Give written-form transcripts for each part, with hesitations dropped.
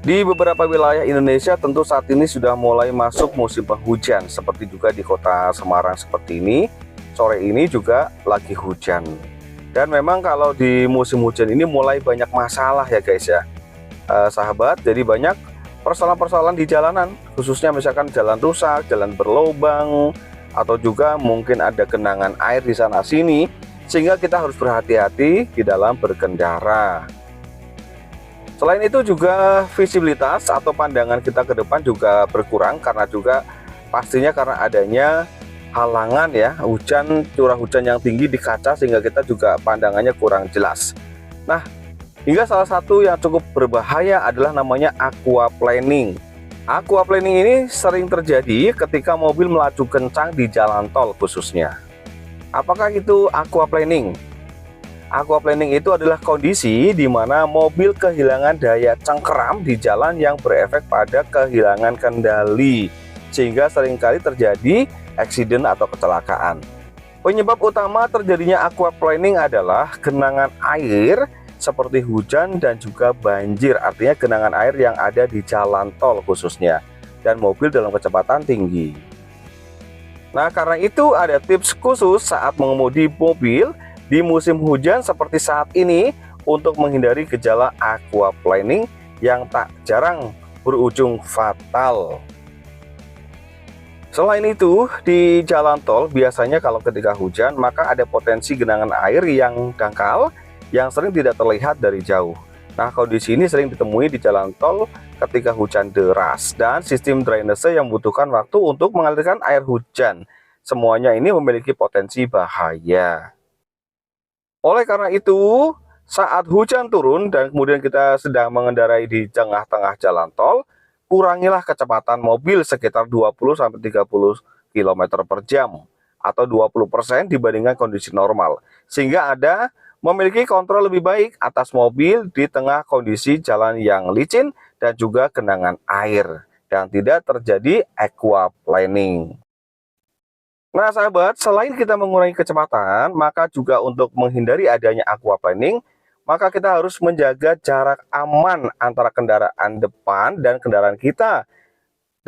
Di beberapa wilayah Indonesia tentu saat ini sudah mulai masuk musim penghujan, seperti juga di kota Semarang seperti ini. Sore ini juga lagi hujan. Dan memang kalau di musim hujan ini mulai banyak masalah ya guys ya, sahabat. Jadi banyak persoalan-persoalan di jalanan, khususnya misalkan jalan rusak, jalan berlubang, atau juga mungkin ada genangan air di sana sini, sehingga kita harus berhati-hati di dalam berkendara. Selain itu juga visibilitas atau pandangan kita ke depan juga berkurang, karena juga pastinya karena adanya halangan ya, curah hujan yang tinggi di kaca, sehingga kita juga pandangannya kurang jelas. Nah, hingga salah satu yang cukup berbahaya adalah namanya aquaplaning. Aquaplaning ini sering terjadi ketika mobil melaju kencang di jalan tol khususnya. Apakah itu aquaplaning? Aquaplaning itu adalah kondisi di mana mobil kehilangan daya cengkeram di jalan yang berefek pada kehilangan kendali, sehingga seringkali terjadi eksiden atau kecelakaan. Penyebab utama terjadinya aquaplaning adalah genangan air seperti hujan dan juga banjir, artinya genangan air yang ada di jalan tol khususnya, dan mobil dalam kecepatan tinggi. Nah, karena itu ada tips khusus saat mengemudi mobil di musim hujan seperti saat ini untuk menghindari gejala aquaplaning yang tak jarang berujung fatal. Selain itu, di jalan tol biasanya kalau ketika hujan maka ada potensi genangan air yang dangkal yang sering tidak terlihat dari jauh. Nah, kondisi ini sering ditemui di jalan tol ketika hujan deras dan sistem drainase yang membutuhkan waktu untuk mengalirkan air hujan. Semuanya ini memiliki potensi bahaya. Oleh karena itu, saat hujan turun dan kemudian kita sedang mengendarai di tengah-tengah jalan tol, kurangilah kecepatan mobil sekitar 20-30 km per jam atau 20% dibandingkan kondisi normal, sehingga Anda memiliki kontrol lebih baik atas mobil di tengah kondisi jalan yang licin dan juga genangan air, dan tidak terjadi aquaplaning. Nah sahabat, selain kita mengurangi kecepatan, maka juga untuk menghindari adanya aquaplaning, maka kita harus menjaga jarak aman antara kendaraan depan dan kendaraan kita,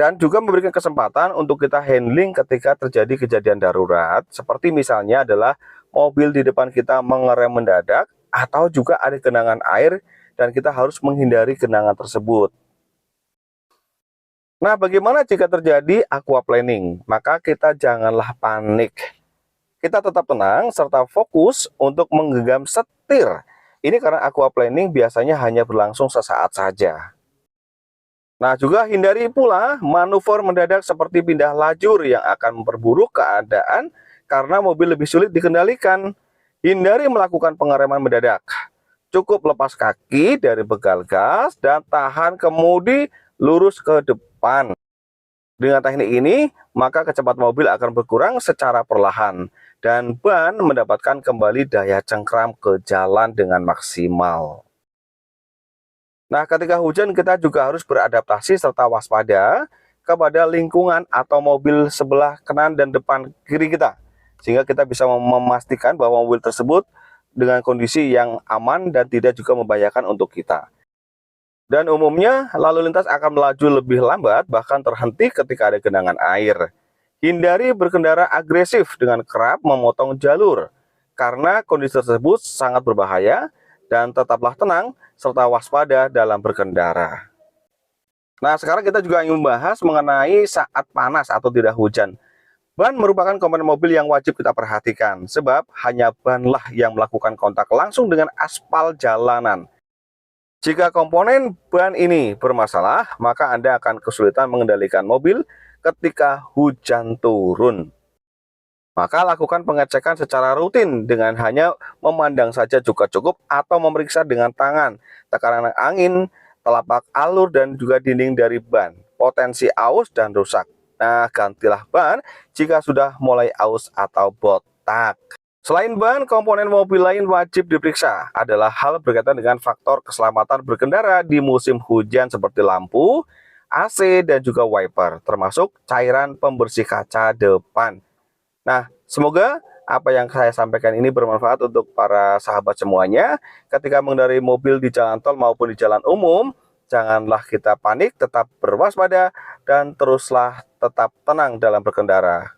dan juga memberikan kesempatan untuk kita handling ketika terjadi kejadian darurat, seperti misalnya adalah mobil di depan kita mengerem mendadak, atau juga ada genangan air dan kita harus menghindari genangan tersebut. Nah, bagaimana jika terjadi aquaplaning? Maka kita janganlah panik. Kita tetap tenang serta fokus untuk menggenggam setir. Ini karena aquaplaning biasanya hanya berlangsung sesaat saja. Nah, juga hindari pula manuver mendadak seperti pindah lajur yang akan memperburuk keadaan karena mobil lebih sulit dikendalikan. Hindari melakukan pengereman mendadak. Cukup lepas kaki dari begal gas dan tahan kemudi lurus ke depan. Dengan teknik ini, maka kecepatan mobil akan berkurang secara perlahan dan ban mendapatkan kembali daya cengkram ke jalan dengan maksimal. Nah, ketika hujan kita juga harus beradaptasi serta waspada kepada lingkungan atau mobil sebelah kanan dan depan kiri kita, sehingga kita bisa memastikan bahwa mobil tersebut dengan kondisi yang aman dan tidak juga membahayakan untuk kita. Dan umumnya lalu lintas akan melaju lebih lambat, bahkan terhenti ketika ada genangan air. Hindari berkendara agresif dengan kerap memotong jalur, karena kondisi tersebut sangat berbahaya, dan tetaplah tenang serta waspada dalam berkendara. Nah, sekarang kita juga ingin membahas mengenai saat panas atau tidak hujan. Ban merupakan komponen mobil yang wajib kita perhatikan, sebab hanya banlah yang melakukan kontak langsung dengan aspal jalanan. Jika komponen ban ini bermasalah, maka Anda akan kesulitan mengendalikan mobil ketika hujan turun. Maka lakukan pengecekan secara rutin dengan hanya memandang saja juga cukup, atau memeriksa dengan tangan tekanan angin, telapak alur, dan juga dinding dari ban, potensi aus dan rusak. Nah, gantilah ban jika sudah mulai aus atau botak. Selain ban, komponen mobil lain wajib diperiksa adalah hal berkaitan dengan faktor keselamatan berkendara di musim hujan seperti lampu, AC, dan juga wiper, termasuk cairan pembersih kaca depan. Nah, semoga apa yang saya sampaikan ini bermanfaat untuk para sahabat semuanya ketika mengendarai mobil di jalan tol maupun di jalan umum. Janganlah kita panik, tetap berwaspada, dan teruslah tetap tenang dalam berkendara.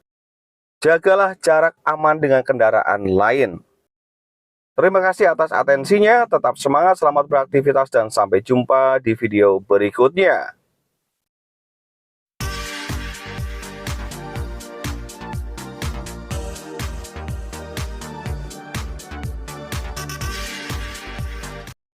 Jagalah jarak aman dengan kendaraan lain. Terima kasih atas atensinya, tetap semangat, selamat beraktivitas, dan sampai jumpa di video berikutnya.